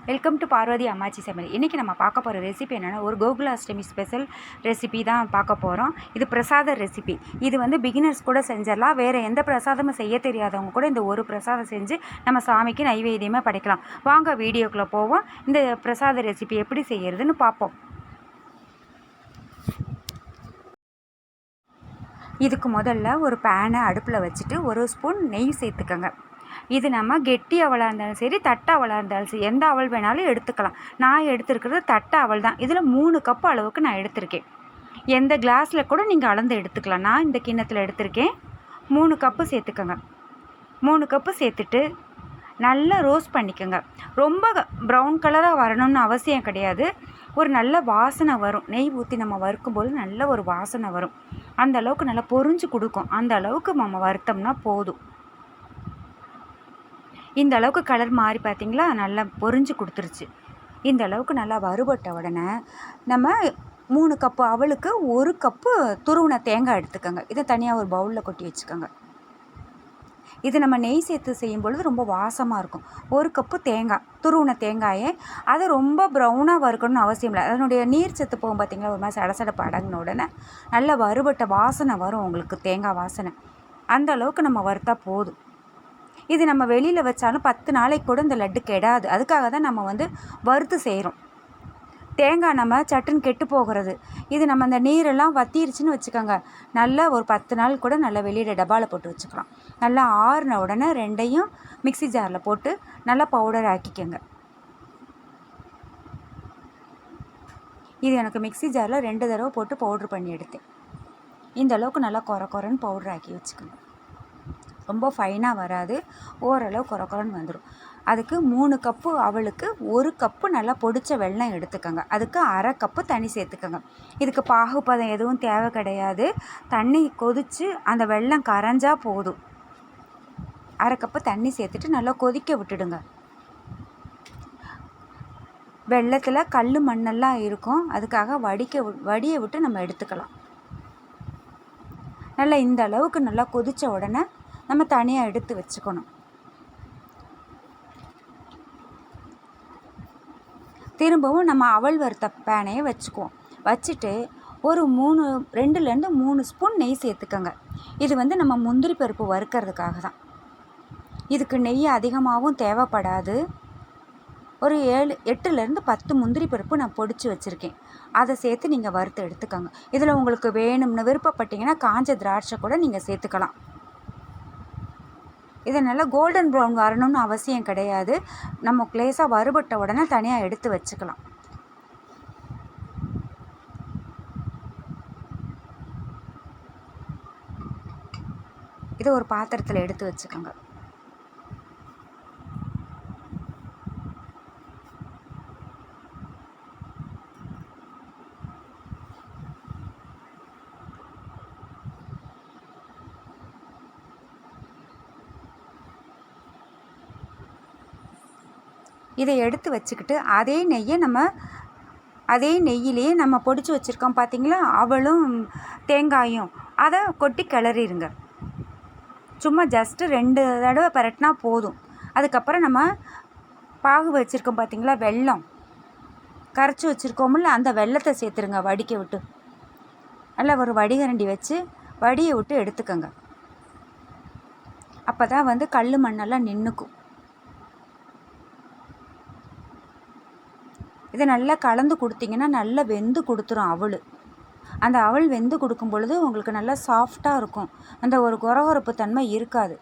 Welcome to Parvati அம்மாச்சி சமையல். இன்றைக்கி நம்ம பார்க்க போகிற ரெசிபி என்னென்னா, ஒரு கோகுலாஷ்டமி ஸ்பெஷல் ரெசிபி தான் பார்க்க போகிறோம். இது பிரசாத ரெசிபி. இது வந்து பிகினர்ஸ் கூட செஞ்சிடலாம். வேறு எந்த பிரசாதமும் செய்ய தெரியாதவங்க கூட இந்த ஒரு பிரசாதம் செஞ்சு நம்ம சாமிக்கு நைவேத்தியமாக படைக்கலாம். வாங்க வீடியோக்குள்ளே போவோம். இந்த பிரசாத ரெசிபி எப்படி செய்கிறதுன்னு பார்ப்போம். இதுக்கு முதல்ல ஒரு பேனை அடுப்பில் வச்சுட்டு ஒரு ஸ்பூன் நெய் சேர்த்துக்கோங்க. இது நம்ம கெட்டி அவலாக இருந்தாலும் சரி, தட்டை அவலாக இருந்தாலும் சரி, எந்த அவல் வேணாலும் எடுத்துக்கலாம். நான் எடுத்துருக்கிறது தட்டை அவல் தான். இதில் 3 கப்பு அளவுக்கு நான் எடுத்திருக்கேன். எந்த கிளாஸில் கூட நீங்கள் அளந்து எடுத்துக்கலாம். நான் இந்த கிண்ணத்தில் எடுத்திருக்கேன். 3 கப்பு சேர்த்துக்கோங்க. 3 கப்பு சேர்த்துட்டு நல்லா ரோஸ்ட் பண்ணிக்கோங்க. ரொம்ப ப்ரௌன் கலராக வரணும்னு அவசியம் கிடையாது. ஒரு நல்ல வாசனை வரும். நெய் ஊற்றி நம்ம வறுக்கும்போது நல்ல ஒரு வாசனை வரும். அந்த அளவுக்கு நல்லா பொரிஞ்சு கொடுக்கும். அந்த அளவுக்கு நம்ம வறுத்தோம்னா போதும். இந்த அளவுக்கு கலர் மாறி பார்த்திங்களா, நல்லா பொரிஞ்சு கொடுத்துருச்சு. இந்த அளவுக்கு நல்லா வறுபட்ட உடனே நம்ம 3 கப்பு அவளுக்கு 1 கப்பு துருவின தேங்காய் எடுத்துக்கோங்க. இதை தனியாக ஒரு பவுலில் கொட்டி வச்சுக்கோங்க. இது நம்ம நெய் சேர்த்து செய்யும் பொழுது ரொம்ப வாசமாக இருக்கும். 1 கப்பு தேங்காய், துருவின தேங்காயை அதை ரொம்ப ப்ரௌனாக வறுக்கணும்னு அவசியம் இல்லை. அதனுடைய நீர் சத்து போகும் பார்த்திங்களா, ஒரு மாதிரி சடசடப்பு அடங்கின உடனே நல்ல வறுபட்ட வாசனை வரும் உங்களுக்கு, தேங்காய் வாசனை. அந்த அளவுக்கு நம்ம வறுத்தா போதும். இது நம்ம வெளியில் வச்சாலும் 10 நாளைக்கு கூட இந்த லட்டு கெடாது. அதுக்காக தான் நம்ம வந்து வறுத்து செய்கிறோம். தேங்காய் நம்ம சட்டுன்னு கெட்டு போகிறது. இது நம்ம அந்த நீரெல்லாம் வத்திருச்சுன்னு வச்சுக்கோங்க, நல்லா ஒரு 10 நாள் கூட நல்லா வெளியில் டப்பாவில் போட்டு வச்சுக்கலாம். நல்லா ஆறின உடனே 2ஐயும் மிக்ஸி ஜாரில் போட்டு நல்லா பவுடர் ஆக்கிக்கோங்க. இது எனக்கு மிக்ஸி ஜாரில் 2 தடவை போட்டு பவுட்ரு பண்ணி எடுத்தேன். இந்த அளவுக்கு நல்லா கொரன்னு பவுடர் ஆக்கி வச்சுக்கோங்க. ரொம்ப ஃபைனாக வராது, ஓரளவு கொரன்னு வந்துடும். அதுக்கு 3 கப்பு அவளுக்கு 1 கப்பு நல்லா பொடிச்ச வெல்லம் எடுத்துக்கோங்க. அதுக்கு 1/2 கப்பு தண்ணி சேர்த்துக்கோங்க. இதுக்கு பாகுபதம் எதுவும் தேவை கிடையாது. தண்ணி கொதித்து அந்த வெல்லம் கரைஞ்சா போதும். 1/2 கப்பு தண்ணி சேர்த்துட்டு நல்லா கொதிக்க விட்டுடுங்க. வெல்லத்தில் கல் மண்ணெல்லாம் இருக்கும், அதுக்காக வடியை விட்டு நம்ம எடுத்துக்கலாம். நல்லா இந்த அளவுக்கு நல்லா கொதித்த உடனே நம்ம தனியாக எடுத்து வச்சுக்கணும். திரும்பவும் நம்ம அவல் வறுத்த பேனையை வச்சுக்குவோம். வச்சுட்டு ஒரு 2லேருந்து 3 ஸ்பூன் நெய் சேர்த்துக்கோங்க. இது வந்து நம்ம முந்திரி பருப்பு வறுக்கிறதுக்காக தான். இதுக்கு நெய் அதிகமாகவும் தேவைப்படாது. ஒரு 8லேருந்து 10 முந்திரி பருப்பு நான் பொடிச்சு வச்சுருக்கேன். அதை சேர்த்து நீங்கள் வறுத்து எடுத்துக்கோங்க. இதில் உங்களுக்கு வேணும்னு விருப்பப்பட்டீங்கன்னா காஞ்ச திராட்சை கூட நீங்கள் சேர்த்துக்கலாம். இதை நல்லா கோல்டன் ப்ரௌன் வரணும்னு அவசியம் கிடையாது. நம்ம லேசாக வறுபட்ட உடனே தனியாக எடுத்து வச்சுக்கலாம். இதை ஒரு பாத்திரத்தில் எடுத்து வச்சுக்கோங்க. இதை எடுத்து வச்சுக்கிட்டு அதே நெய்யிலேயே நம்ம பொடிச்சு வச்சுருக்கோம் பார்த்திங்களா, அவளும் தேங்காயும், அதை கொட்டி கிளறிடுங்க. சும்மா ஜஸ்ட்டு 2 தடவை பரட்டினா போதும். அதுக்கப்புறம் நம்ம பாகு வச்சுருக்கோம் பார்த்திங்களா, வெல்லம் கரைச்சி வச்சுருக்கோம்ல, அந்த வெல்லத்தை சேர்த்துருங்க. வடிக்க விட்டு நல்லா ஒரு வடிகரண்டி வச்சு வடியை விட்டு எடுத்துக்கோங்க. அப்போ தான் வந்து கல் மண்ணெல்லாம் நின்றுக்கும். இதை நல்லா கலந்து கொடுத்திங்கன்னா நல்லா வெந்து கொடுத்துரும் அவள். அந்த அவள் வெந்து கொடுக்கும் பொழுது உங்களுக்கு நல்லா சாஃப்டாக இருக்கும். அந்த ஒரு கொரகொரப்பு தன்மை இருக்காது.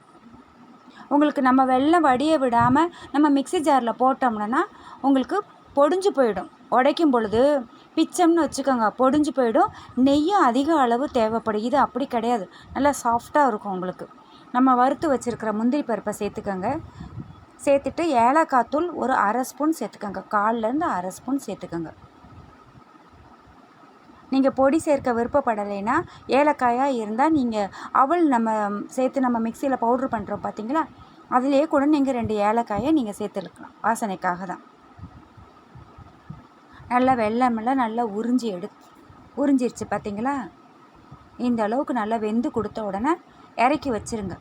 உங்களுக்கு நம்ம வெல்லம் வடிய விடாமல் நம்ம மிக்ஸி ஜாரில் போட்டோம்னா உங்களுக்கு பொடிஞ்சு போயிடும். உடைக்கும் பொழுது பிச்சம்னு வச்சுக்கோங்க, பொடிஞ்சு போயிடும். நெய்யும் அதிக அளவு தேவைப்படும். இது அப்படி கிடையாது, நல்லா சாஃப்டாக இருக்கும் உங்களுக்கு. நம்ம வறுத்து வச்சுருக்கிற முந்திரி பருப்பை சேர்த்துக்கோங்க. சேர்த்துட்டு ஏலக்காய் தூள் ஒரு 1/2 ஸ்பூன் சேர்த்துக்கோங்க. 1/4லேருந்து 1/2 ஸ்பூன் சேர்த்துக்கோங்க. நீங்கள் பொடி சேர்க்க விருப்பப்படலைன்னா ஏலக்காயாக இருந்தால் நீங்கள் அவள் நம்ம மிக்சியில் பவுட்ரு பண்ணுறோம் பார்த்திங்களா, அதிலே கூட நீங்கள் 2 ஏலக்காயை நீங்கள் சேர்த்துருக்கலாம், வாசனைக்காக தான். நல்லா வெல்லமெல்லாம் நல்லா உறிஞ்சிருச்சு பார்த்திங்களா. இந்த அளவுக்கு நல்லா வெந்து கொடுத்த உடனே இறக்கி வச்சுருங்க.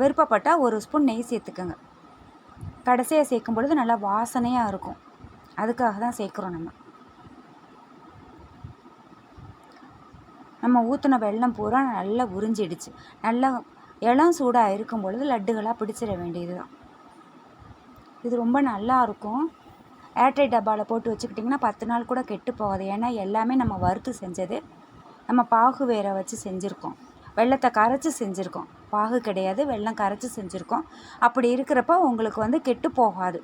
விருப்பப்பட்டால் 1 ஸ்பூன் நெய் சேர்த்துக்கோங்க. கடைசியாக சேர்க்கும் பொழுது நல்லா வாசனையாக இருக்கும். அதுக்காக தான் சேர்க்குறோம். நம்ம ஊற்றின வெல்லம் பூரா நல்லா உறிஞ்சிடுச்சு. நல்லா இளம் சூடாக இருக்கும் பொழுது லட்டுகளாக பிடிச்சிட வேண்டியது தான். இது ரொம்ப நல்லா இருக்கும். ஏர்டைட் டப்பாவில் போட்டு வச்சுக்கிட்டிங்கன்னா 10 நாள் கூட கெட்டு போகாது. ஏன்னா எல்லாமே நம்ம வறுத்து செஞ்சது. நம்ம பாகு வேற வச்சு செஞ்சுருக்கோம். வெல்லத்தை கரைச்சி செஞ்சுருக்கோம். பாகு கிடையாது, வெல்லம் கரைச்சி செஞ்சுருக்கோம். அப்படி இருக்கிறப்ப உங்களுக்கு கெட்டு போகாது.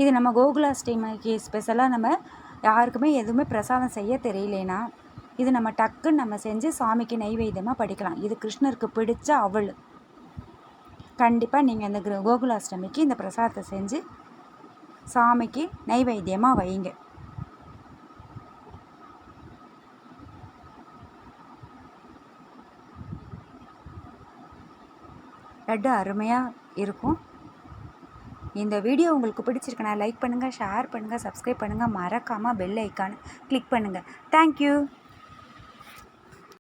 இது நம்ம கோகுலாஷ்டமிக்கு ஸ்பெஷலாக நம்ம யாருக்குமே எதுவுமே பிரசாதம் செய்ய தெரியலேனா இது நம்ம டக்குன்னு நம்ம செஞ்சு சாமிக்கு நைவேத்தியமாக படிக்கலாம். இது கிருஷ்ணருக்கு பிடிச்ச அவல். கண்டிப்பாக நீங்கள் இந்த கோகுலாஷ்டமிக்கு இந்த பிரசாதத்தை செஞ்சு சாமிக்கு நைவேத்தியமாக வைங்க. லட்டு அருமையாக இருக்கும். இந்த வீடியோ உங்களுக்கு பிடிச்சிருக்குன்னா லைக் பண்ணுங்கள், ஷேர் பண்ணுங்கள், சப்ஸ்கிரைப் பண்ணுங்கள். மறக்காமல் பெல் ஐக்கானை கிளிக் பண்ணுங்கள். தேங்க்யூ.